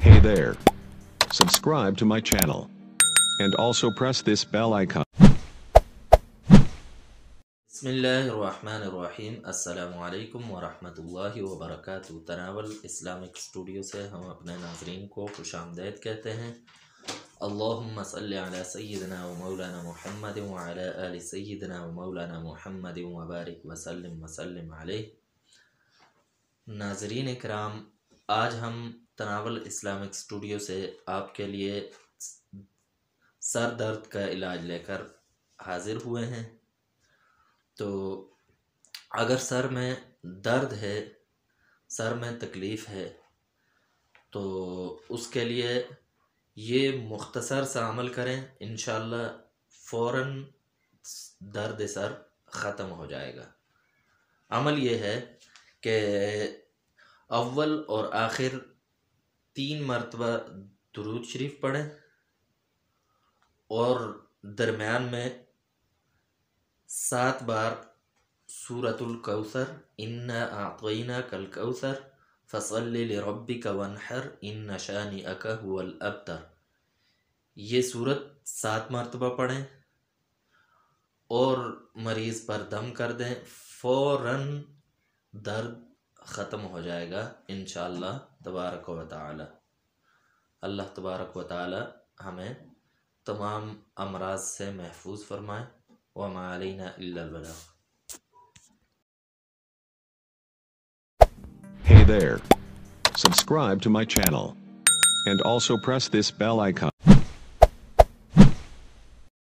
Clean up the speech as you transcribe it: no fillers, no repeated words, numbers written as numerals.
Hey there. Subscribe to my channel. And also press this bell icon. बिस्मिल्लाहिर्रहमानिर्रहीम अस्सलामुअलैकुम वरहमतुल्लाहि वबरकातुहू। Tanawal Islamic studio से हम अपने नाज़रीन को खुशामदीद कहते हैं। अल्लाहुम्मा सल्लि अला सय्यिदिना व मौलाना मुहम्मद व अला आलि सय्यिदिना व मौलाना मुहम्मद व बारिक वसल्लिम अलैहि। नाज़रीन इकराम, आज हम तनावल इस्लामिक स्टूडियो से आपके लिए सर दर्द का इलाज लेकर हाज़िर हुए हैं। तो अगर सर में दर्द है, सर में तकलीफ़ है, तो उसके लिए ये मुख्तसर सा अमल करें, इंशाअल्लाह फ़ौरन दर्द सर ख़त्म हो जाएगा। अमल ये है कि अव्वल और आखिर 3 मरतबा दुरूद शरीफ पढ़ें और दरमियान में 7 बार सूरतुल कौसर, इन्ना आतैना कल कौसर फसल्लि लिरब्बिका वन्हर इन्न शानिअका हुवल अब्तर, ये सूरत 7 मरतबा पढ़ें और मरीज़ पर दम कर दें। फ़ौरन दर्द ख़त्म हो जाएगा इंशाअल्लाह तबारक व तआला। अल्लाह तबारक व तआला हमें तमाम अमराज से महफूज फरमाए। वमा अलैना इल्लल बलाग। Hey there. Subscribe to my channel. And also press this bell icon.